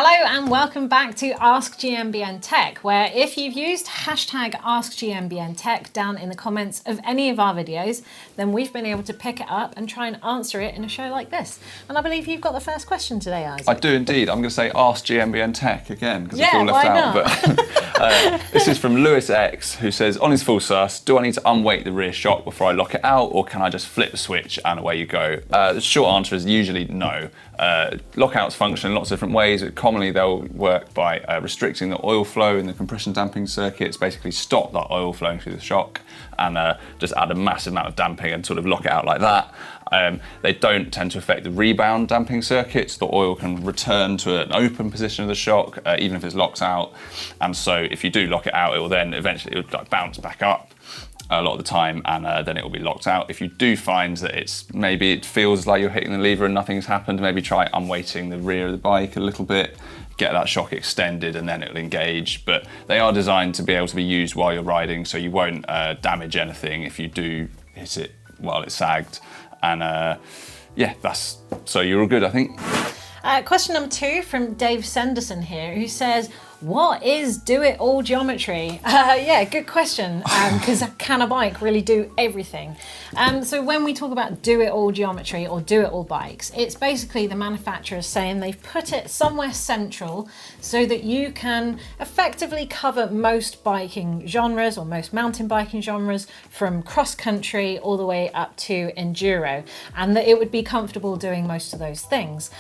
Hello and welcome back to Ask GMBN Tech, where if you've used hashtag Ask GMBN Tech down in the comments of any of our videos, then we've been able to pick it up and try and answer it in a show like this. And I believe you've got the first question today, Isaac. I do indeed. I'm going to say Ask GMBN Tech again because I feel left out. But this is from Lewis X, who says, on his full sus, do I need to unweight the rear shock before I lock it out, or can I just flip the switch and away you go? The short answer is usually no. Lockouts function in lots of different ways. Commonly they'll work by restricting the oil flow in the compression damping circuits, basically stop that oil flowing through the shock and just add a massive amount of damping and sort of lock it out like that. They don't tend to affect the rebound damping circuits. The oil can return to an open position of the shock, even if it's locked out. And so if you do lock it out, it will then eventually bounce back up a lot of the time, and then it will be locked out. If you do find that maybe it feels like you're hitting the lever and nothing's happened, maybe try unweighting the rear of the bike a little bit, get that shock extended, and then it'll engage. But they are designed to be able to be used while you're riding, so you won't damage anything if you do hit it while it's sagged. And so you're all good, I think. Question number 2 from Dave Sanderson here, who says, what is do-it-all geometry? Yeah, good question, because can a bike really do everything? So when we talk about do-it-all geometry or do-it-all bikes, it's basically the manufacturer saying they've put it somewhere central so that you can effectively cover most biking genres or most mountain biking genres, from cross-country all the way up to enduro, and that it would be comfortable doing most of those things.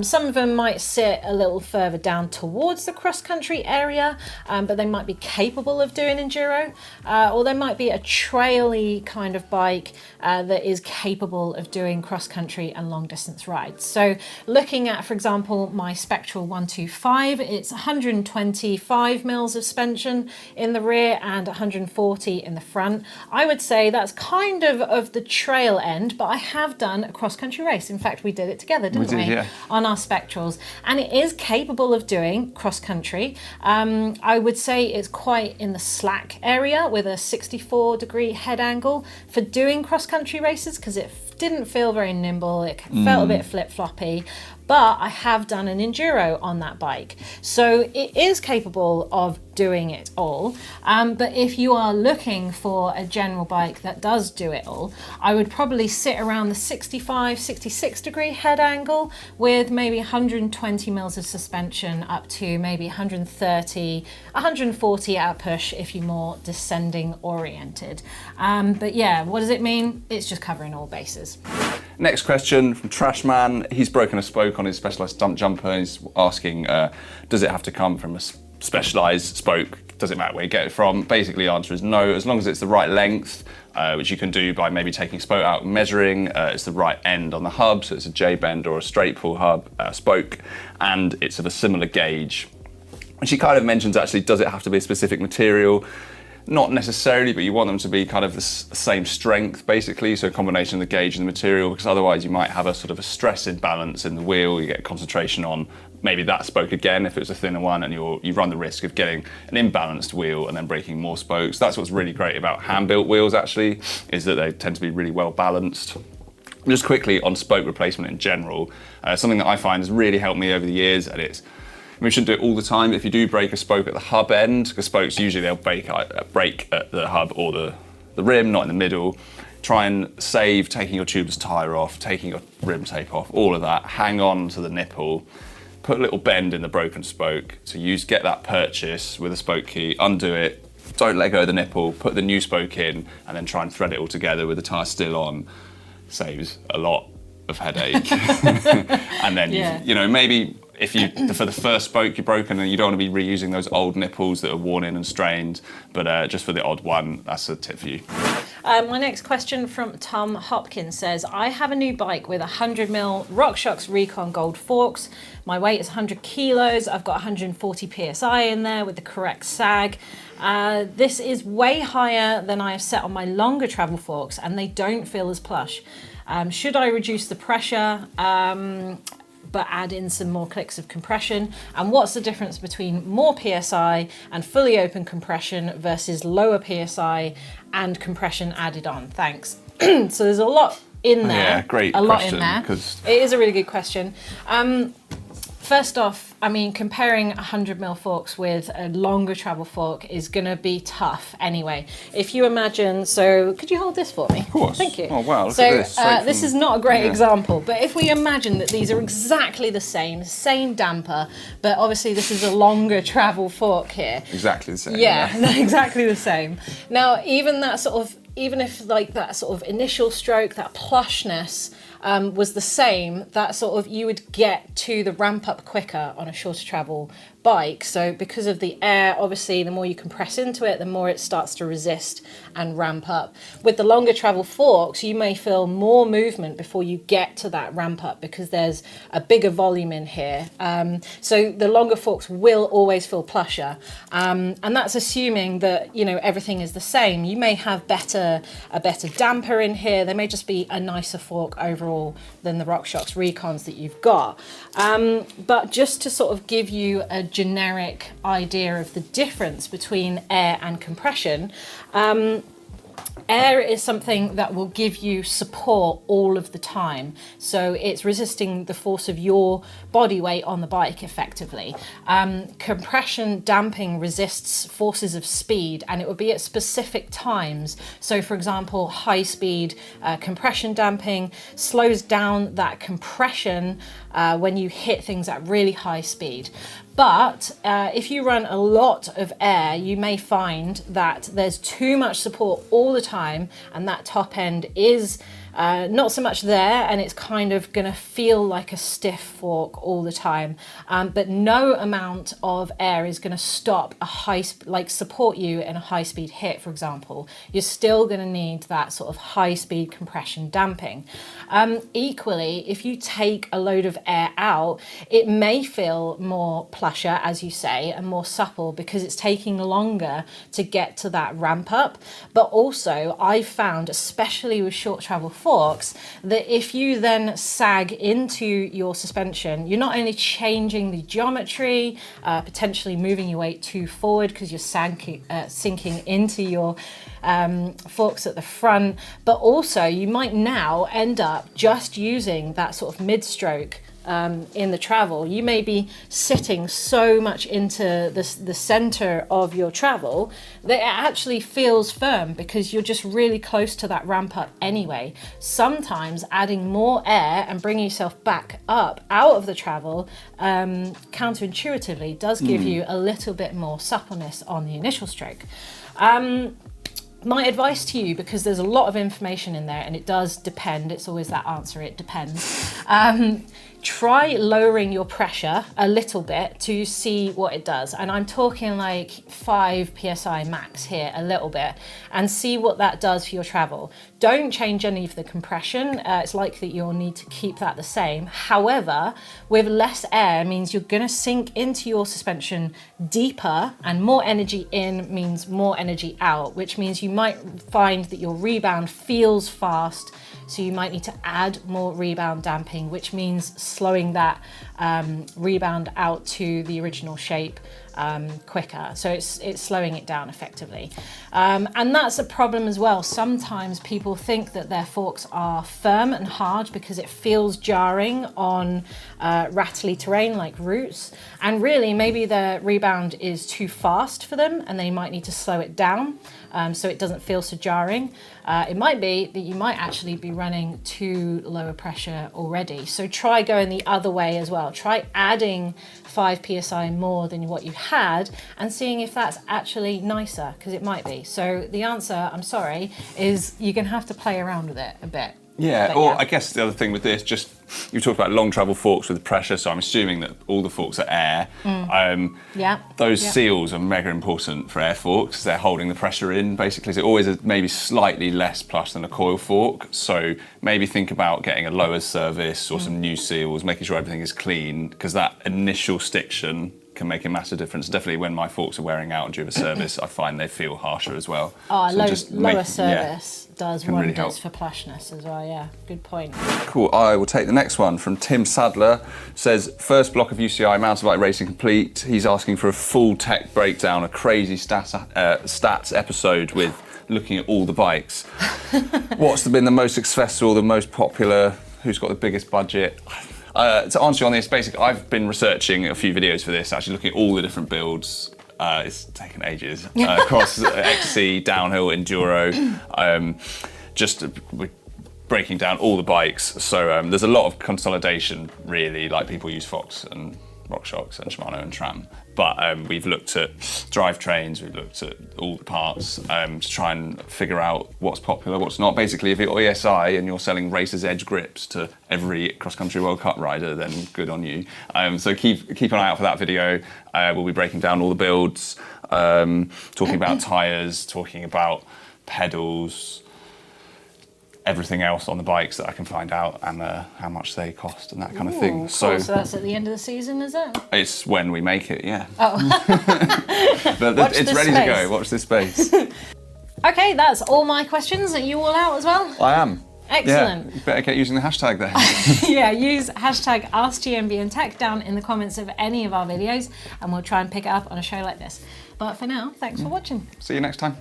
Some of them might sit a little further down towards the cross-country area, but they might be capable of doing enduro, or they might be a trail-y kind of bike that is capable of doing cross-country and long-distance rides. So looking at, for example, my Spectral 125, it's 125 mils of suspension in the rear and 140 in the front. I would say that's kind of the trail end, but I have done a cross-country race. In fact, we did it together, didn't we? Yeah. On our Spectrals, and it is capable of doing cross-country. I would say it's quite in the slack area with a 64-degree head angle for doing cross-country races, because it didn't feel very nimble, it felt a bit flip-floppy. But I have done an enduro on that bike, so it is capable of doing it all. But if you are looking for a general bike that does do it all, I would probably sit around the 65, 66 degree head angle with maybe 120 mils of suspension up to maybe 130, 140 at push if you're more descending oriented. But yeah, what does it mean? It's just covering all bases. Next question from Trashman. He's broken a spoke on his Specialized stump jumper, and he's asking, does it have to come from a Specialized spoke? Does it matter where you get it from? Basically, the answer is no, as long as it's the right length, which you can do by maybe taking spoke out and measuring. It's the right end on the hub, so it's a J-bend or a straight pull hub spoke, and it's of a similar gauge. And she kind of mentions, actually, does it have to be a specific material? Not necessarily, but you want them to be kind of the same strength, basically, so a combination of the gauge and the material, because otherwise you might have a sort of a stress imbalance in the wheel. You get concentration on maybe that spoke again if it was a thinner one, and you run the risk of getting an imbalanced wheel and then breaking more spokes. That's what's really great about hand-built wheels, actually, is that they tend to be really well balanced. Just quickly on spoke replacement in general, something that I find has really helped me over the years, and we shouldn't do it all the time. If you do break a spoke at the hub end, because spokes usually they'll break at the hub or the rim, not in the middle. Try and save taking your tubeless tyre off, taking your rim tape off, all of that. Hang on to the nipple. Put a little bend in the broken spoke. So get that purchase with a spoke key, undo it, don't let go of the nipple, put the new spoke in, and then try and thread it all together with the tyre still on. Saves a lot of headache. And then maybe for the first spoke you're broken and you don't want to be reusing those old nipples that are worn in and strained, but just for the odd one, that's a tip for you. My next question from Tom Hopkins says, I have a new bike with 100mm RockShox Recon Gold forks. My weight is 100 kilos. I've got 140 PSI in there with the correct sag. This is way higher than I have set on my longer travel forks, and they don't feel as plush. Should I reduce the pressure? But add in some more clicks of compression? And what's the difference between more PSI and fully open compression versus lower PSI and compression added on? Thanks. So there's a lot in there. Yeah, great a lot question, in there. 'cause it is a really good question. First off, I mean, comparing 100mm forks with a longer travel fork is going to be tough anyway. If you imagine, so could you hold this for me? Of course. Thank you. Oh, wow, look so, at this. This is not a great example, but if we imagine that these are exactly the same damper, but obviously this is a longer travel fork here. Exactly the same. Yeah, exactly the same. Now, even if like that sort of initial stroke, that plushness was the same, that sort of, you would get to the ramp up quicker on a shorter travel bike. So because of the air, obviously, the more you compress into it, the more it starts to resist and ramp up. With the longer travel forks, you may feel more movement before you get to that ramp up because there's a bigger volume in here. So the longer forks will always feel plusher. And that's assuming that, you know, everything is the same. You may have a better damper in here. There may just be a nicer fork overall than the RockShox Recons that you've got. But just to sort of give you a generic idea of the difference between air and compression, air is something that will give you support all of the time. So it's resisting the force of your body weight on the bike effectively. Compression damping resists forces of speed, and it will be at specific times. So for example, high speed compression damping slows down that compression when you hit things at really high speed. But if you run a lot of air, you may find that there's too much support all the time, and that top end is not so much there, and it's kind of going to feel like a stiff fork all the time. But no amount of air is going to stop support you in a high speed hit, for example. You're still going to need that sort of high speed compression damping. Equally, if you take a load of air out, it may feel more plusher, as you say, and more supple because it's taking longer to get to that ramp up. But also, I've found, especially with short travel forks, that if you then sag into your suspension, you're not only changing the geometry, potentially moving your weight too forward because you're sinking into your forks at the front, but also you might now end up just using that sort of mid-stroke in the travel. You may be sitting so much into the center of your travel that it actually feels firm because you're just really close to that ramp up anyway. Sometimes adding more air and bringing yourself back up out of the travel counterintuitively does give you a little bit more suppleness on the initial stroke. My advice to you, because there's a lot of information in there and it does depend, it's always that answer, it depends. Try lowering your pressure a little bit to see what it does. And I'm talking like 5 PSI max here, a little bit, and see what that does for your travel. Don't change any of the compression. It's likely you'll need to keep that the same. However, with less air means you're gonna sink into your suspension deeper, and more energy in means more energy out, which means you might find that your rebound feels fast. So you might need to add more rebound damping, which means slowing that rebound out to the original shape quicker. So it's slowing it down effectively. And that's a problem as well. Sometimes people think that their forks are firm and hard because it feels jarring on rattly terrain like roots. And really, maybe the rebound is too fast for them and they might need to slow it down so it doesn't feel so jarring. It might be that you might actually be running too low a pressure already. So try going the other way as well. Try adding 5 PSI more than what you had and seeing if that's actually nicer, because it might be. So the answer, I'm sorry, is you're going to have to play around with it a bit. Yeah, or I guess the other thing with this, just you talked about long travel forks with pressure, so I'm assuming that all the forks are air. Those seals are mega important for air forks. They're holding the pressure in, basically. So always maybe slightly less plush than a coil fork. So maybe think about getting a lower service or some new seals, making sure everything is clean, because that initial stiction can make a massive difference. Definitely when my forks are wearing out due to service, I find they feel harsher as well. Oh, so lower service does wonders really for plushness as well, yeah. Good point. Cool, I will take the next one from Tim Sadler. Says, first block of UCI mountain bike racing complete. He's asking for a full tech breakdown, a crazy stats episode with looking at all the bikes. What's been the most successful, the most popular, who's got the biggest budget? To answer you on this, basically, I've been researching a few videos for this, actually looking at all the different builds. It's taken ages across XC, downhill, enduro. We're breaking down all the bikes. So there's a lot of consolidation, really. Like people use Fox and RockShox and Shimano and Tram. But we've looked at drivetrains, we've looked at all the parts to try and figure out what's popular, what's not. Basically, if you're ESI and you're selling Racer's Edge grips to every cross-country World Cup rider, then good on you. So keep an eye out for that video. We'll be breaking down all the builds, talking about tyres, talking about pedals, everything else on the bikes that I can find out, and how much they cost and that kind of thing. Cool. So that's at the end of the season, is it? It's when we make it, yeah. Oh. But it's ready to go. Watch this space. Okay, that's all my questions. Are you all out as well? I am. Excellent. Yeah, better get using the hashtag then. Yeah, use hashtag Ask GMBN Tech down in the comments of any of our videos, and we'll try and pick it up on a show like this. But for now, thanks for watching. See you next time.